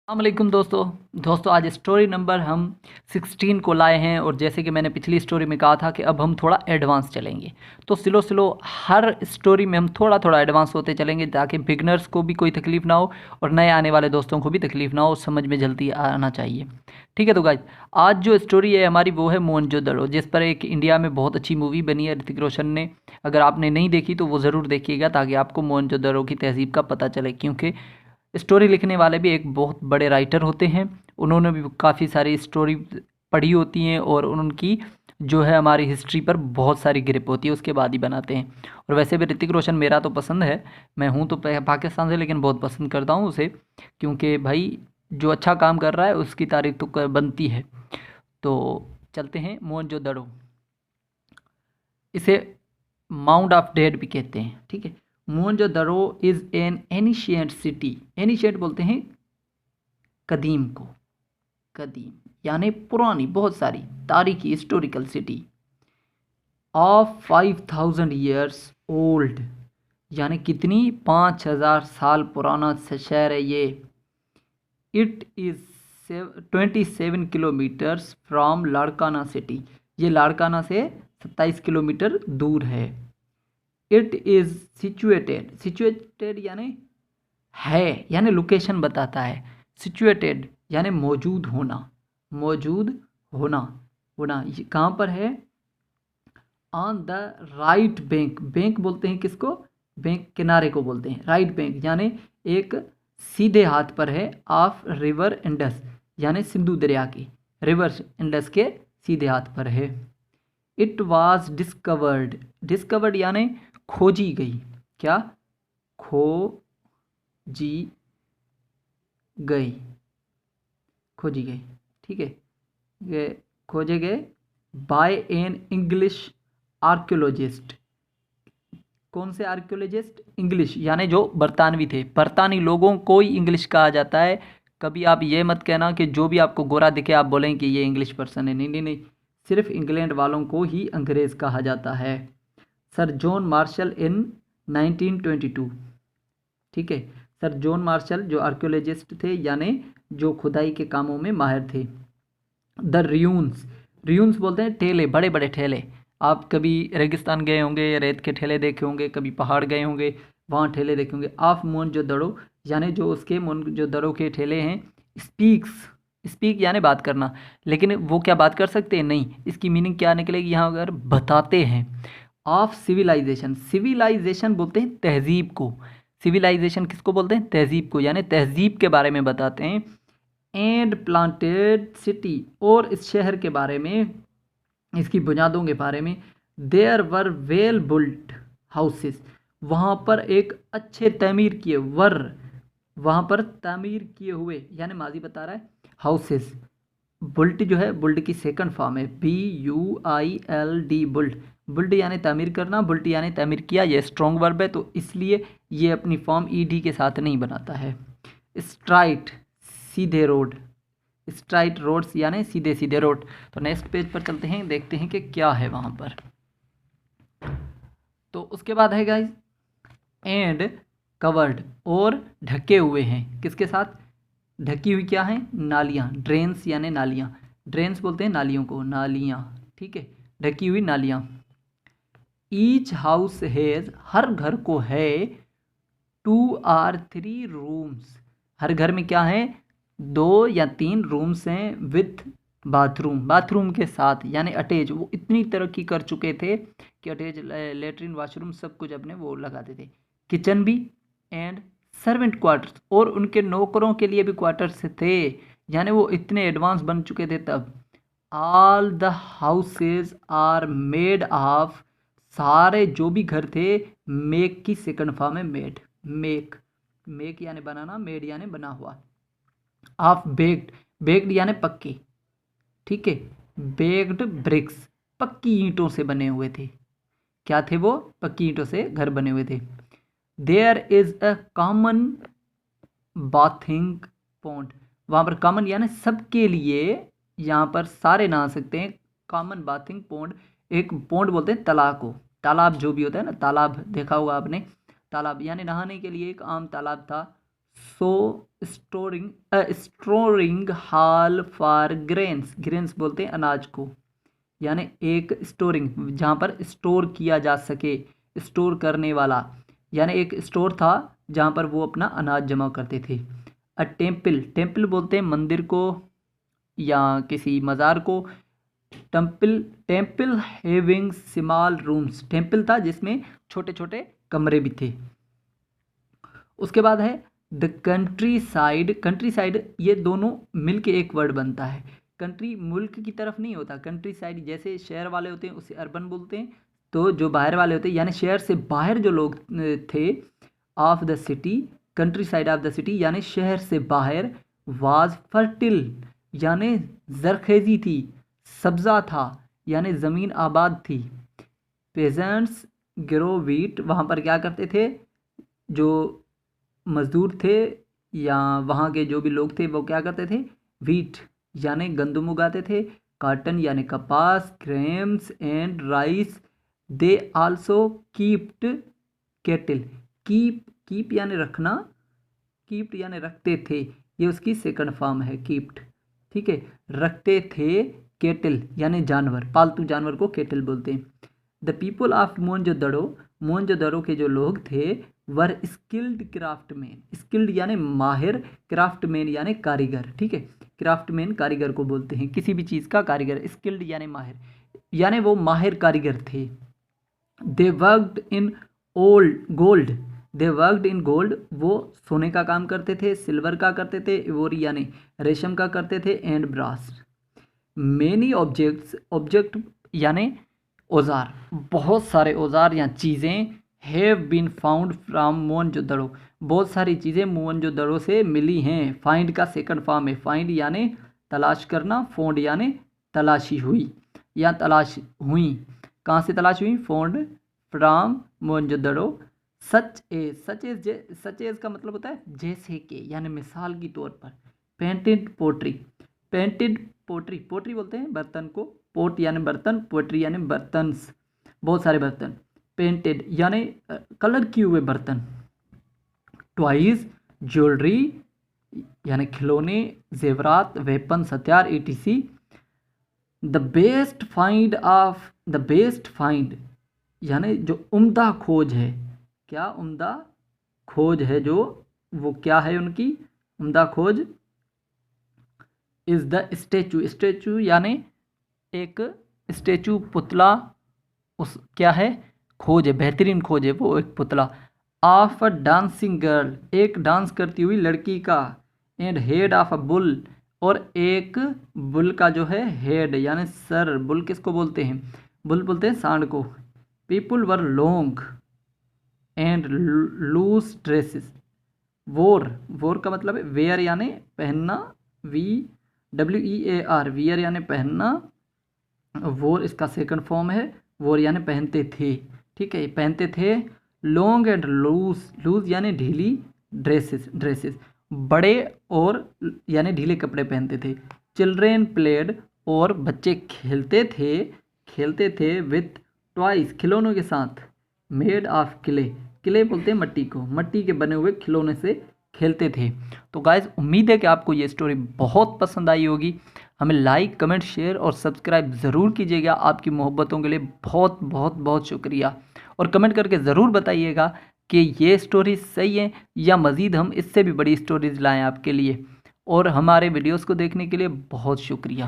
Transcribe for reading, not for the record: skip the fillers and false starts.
अस्सलामुअलैकुम दोस्तों आज स्टोरी नंबर हम 16 को लाए हैं। और जैसे कि मैंने पिछली स्टोरी में कहा था कि अब हम थोड़ा एडवांस चलेंगे, तो स्लो स्लो हर स्टोरी में हम थोड़ा थोड़ा एडवांस होते चलेंगे ताकि बिगनर्स को भी कोई तकलीफ़ ना हो और नए आने वाले दोस्तों को भी तकलीफ़ ना हो, समझ में जल्दी आना चाहिए। ठीक है, तो गाइज आज जो स्टोरी है हमारी वो है मोहनजोदड़ो, जिस पर एक इंडिया में बहुत अच्छी मूवी बनी है ऋतिक रोशन ने। अगर आपने नहीं देखी तो वो ज़रूर देखिएगा ताकि आपको मोहनजोदड़ो की तहज़ीब का पता चले, क्योंकि स्टोरी लिखने वाले भी एक बहुत बड़े राइटर होते हैं। उन्होंने भी काफ़ी सारी स्टोरी पढ़ी होती हैं और उनकी जो है हमारी हिस्ट्री पर बहुत सारी ग्रिप होती है, उसके बाद ही बनाते हैं। और वैसे भी ऋतिक रोशन मेरा तो पसंद है, मैं हूँ तो पाकिस्तान से, लेकिन बहुत पसंद करता हूँ उसे, क्योंकि भाई जो अच्छा काम कर रहा है उसकी तारीफ तो बनती है। तो चलते हैं मोहनजोदड़ो। इसे माउंट ऑफ डेड भी कहते हैं। ठीक है, Mohenjodaro is an ancient city. Ancient बोलते हैं कदीम को, कदीम यानी पुरानी, बहुत सारी तारीखी historical city of 5000 years old, यानी कितनी 5000 साल पुराना शहर है ये। It is 27 kilometres from Larkana city. ये लाड़काना से 27 किलोमीटर दूर है। इट इज़ सिचुएटेड, सिचुएटेड यानी लोकेशन बताता है। सिचुएटेड यानी मौजूद होना, मौजूद होना, होना ये कहाँ पर है। On the right bank, bank बोलते हैं किसको, बैंक किनारे को बोलते हैं। राइट बैंक यानी एक सीधे हाथ पर है। ऑफ रिवर इंडस यानी सिंधु दरिया की, रिवर इंडस के सीधे हाथ पर है। इट वॉज डिस्कवर्ड, डिस्कवर्ड यानी खोजी गई। क्या, खोजी गई, खोजी गई। ठीक है, ये खोजे गए बाय एन इंग्लिश आर्कियोलॉजिस्ट। कौन से आर्कियोलॉजिस्ट, इंग्लिश यानी जो बरतानवी थे। बरतानी लोगों को ही इंग्लिश कहा जाता है। कभी आप ये मत कहना कि जो भी आपको गोरा दिखे आप बोलें कि ये इंग्लिश पर्सन है। नहीं नहीं नहीं, सिर्फ इंग्लैंड वालों को ही अंग्रेज़ कहा जाता है। सर जॉन मार्शल इन 1922। ठीक है, सर जॉन मार्शल जो आर्कियोलॉजिस्ट थे यानी जो खुदाई के कामों में माहिर थे। द रियून्स, रियून्स बोलते हैं ठेले, बड़े बड़े ठेले। आप कभी रेगिस्तान गए होंगे, रेत के ठेले देखे होंगे, कभी पहाड़ गए होंगे, वहाँ ठेले देखे होंगे। ऑफ मोहनजोदड़ो यानी जो उसके मोहनजोदड़ो के ठेले हैं। स्पीक्स, स्पीक यानी बात करना, लेकिन वो क्या बात कर सकते हैं, नहीं। इसकी मीनिंग क्या निकलेगी यहाँ अगर बताते हैं। ऑफ सिविलाइजेशन, सिविलाइजेशन बोलते हैं तहजीब को। सिविलाइजेशन किसको बोलते हैं, तहजीब को, यानी तहजीब के बारे में बताते हैं। एंड प्लांटेड सिटी, और इस शहर के बारे में, इसकी बुनियादों के बारे में। There were well built houses, वहाँ पर एक अच्छे तमीर किए, वहाँ पर तामीर किए हुए यानी माजी बता रहा है। हाउसेस, बुल्ट जो है, बुल्ट की सेकंड फॉर्म है BUILD, बुल्ट। बुल्ट यानी तामीर करना, बुल्ट यानी तामीर किया। ये स्ट्रॉन्ग वर्ब है तो इसलिए ये अपनी फॉर्म ED के साथ नहीं बनाता है। स्ट्राइट, सीधे रोड, स्ट्राइट रोड्स यानी सीधे सीधे रोड। तो नेक्स्ट पेज पर चलते हैं, देखते हैं कि क्या है वहाँ पर। तो उसके बाद है गाइस एंड कवर्ड, और ढके हुए हैं, किसके साथ, ढकी हुई क्या है, नालियाँ। ड्रेन्स यानी नालियाँ, ड्रेन्स बोलते हैं नालियों को, नालियाँ। ठीक है, ढकी हुई नालियाँ। ईच हाउस हैज़, हर घर को है 2 or 3 रूम्स, हर घर में क्या है, 2 या 3 रूम्स हैं। विथ बाथरूम, बाथरूम के साथ यानी अटैच। वो इतनी तरक्की कर चुके थे कि अटैच लेटरिन वाशरूम सब कुछ अपने वो लगाते थे। किचन भी, एंड सर्वेंट क्वार्टर्स, और उनके नौकरों के लिए भी क्वार्टर्स थे, यानी वो इतने एडवांस बन चुके थे तब। All the houses are made of, सारे जो भी घर थे, मेक की सेकंड फॉर्म है मेड, मेक, मेक यानी बनाना, मेड यानी बना हुआ। ऑफ बेक्ड, बेक्ड यानी पक्के। ठीक है, बेक्ड ब्रिक्स, पक्की ईंटों से बने हुए थे। क्या थे वो, पक्की ईंटों से घर बने हुए थे। There is a common bathing pond, वहाँ पर कॉमन यानी सबके लिए, यहाँ पर सारे नहा सकते हैं। कॉमन बाथिंग पॉन्ड, एक पॉन्ड बोलते हैं तालाब को, तालाब जो भी होता है ना, तालाब देखा होगा आपने, तालाब यानी नहाने के लिए एक आम तालाब था। सो स्टोरिंग हॉल फॉर ग्रेन्स बोलते हैं अनाज को, यानी एक स्टोरिंग जहाँ पर स्टोर किया जा सके, स्टोर करने वाला, यानी एक स्टोर था जहाँ पर वो अपना अनाज जमा करते थे। अ टेम्पल बोलते हैं मंदिर को या किसी मज़ार को। Temple having small rooms, temple था जिसमें छोटे छोटे कमरे भी थे। उसके बाद है द कंट्री साइड, ये दोनों मिलके एक वर्ड बनता है। कंट्री मुल्क की तरफ नहीं होता, कंट्री साइड जैसे शहर वाले होते हैं उसे अर्बन बोलते हैं, तो जो बाहर वाले होते हैं यानी शहर से बाहर जो लोग थे, of the city, country side of the city यानी शहर से बाहर, वाज फर्टिल यानी जरखेज़ी थी, सब्ज़ा था यानी ज़मीन आबाद थी। पेजेंट्स ग्रो वीट, वहाँ पर क्या करते थे, जो मज़दूर थे या वहाँ के जो भी लोग थे वो क्या करते थे, वीट यानी गंदम उगाते थे, कॉटन यानी कपास, ग्रेम्स and rice. They also keeped cattle, keep यानी रखना, कीप्ड यानी रखते थे, ये उसकी सेकंड फॉर्म है कीप्ड, ठीक है, रखते थे। कैटल यानी जानवर, पालतू जानवर को कैटल बोलते हैं। द पीपल ऑफ मोहनजोदड़ो के जो लोग थे वर स्किल्ड क्राफ्टमैन, स्किल्ड यानी माहिर, क्राफ्टमैन यानी कारीगर, ठीक है, क्राफ्टमैन कारीगर को बोलते हैं, किसी भी चीज़ का कारीगर, स्किल्ड यानी माहिर, यानी वो माहिर कारीगर थे। They worked in gold, they worked in gold, वो सोने का काम करते थे, सिल्वर का करते थे, इवोरी यानी रेशम का करते थे, एंड ब्रास। मेनी ऑब्जेक्ट यानी औज़ार, बहुत सारे औज़ार या चीज़ें, have been found from Mohenjodaro, बहुत सारी चीज़ें मोहनजोदड़ो से मिली हैं। फाइंड का सेकंड फॉर्म है, फाइंड यानी तलाश करना, फोंड यानी तलाशी हुई या तलाश हुई, कहाँ से तलाश हुई, फोंड फ्राम मोहनजोदड़ो। सच एज का मतलब होता है जैसे कि, यानी मिसाल की तौर पर। पेंटेड पोट्री बोलते हैं बर्तन को, पोट यानी बर्तन, पोट्री यानी बर्तन्स, बहुत सारे बर्तन। पेंटेड यानी कलर किए हुए बर्तन। टॉयज ज्वेलरी यानी खिलौने, जेवरात, वेपन हथियार, etc। द बेस्ट फाइंड यानी जो उम्दा खोज है, क्या उम्दा खोज है, जो वो क्या है उनकी उम्दा खोज, इज़ द स्टैचू यानी एक स्टैचू, पुतला, उस क्या है, खोज है, बेहतरीन खोज है वो एक पुतला। ऑफ अ डांसिंग गर्ल, एक डांस करती हुई लड़की का। And head of a bull, और एक बुल का जो है हेड यानी सर, बुल किसको बोलते हैं, बुल बोलते हैं सांड को। People were long and loose dresses, wore का मतलब है वेयर यानी पहनना, WEAR, वियर यानी पहनना, वोर इसका सेकंड फॉर्म है, वोर यानी पहनते थे, ठीक है, पहनते थे। लॉन्ग एंड लूज यानी ढीली, ड्रेसेस बड़े और यानी ढीले कपड़े पहनते थे। चिल्ड्रेन प्लेड, और बच्चे खेलते थे विथ टॉयज, खिलौनों के साथ। मेड ऑफ क्ले बोलते हैं मट्टी को, मट्टी के बने हुए खिलौने से खेलते थे। तो गाइज उम्मीद है कि आपको ये स्टोरी बहुत पसंद आई होगी। हमें लाइक, कमेंट, शेयर और सब्सक्राइब ज़रूर कीजिएगा। आपकी मोहब्बतों के लिए बहुत बहुत बहुत शुक्रिया। और कमेंट करके ज़रूर बताइएगा कि ये स्टोरी सही है या मज़ीद हम इससे भी बड़ी स्टोरीज़ लाएं आपके लिए। और हमारे वीडियोस को देखने के लिए बहुत शुक्रिया।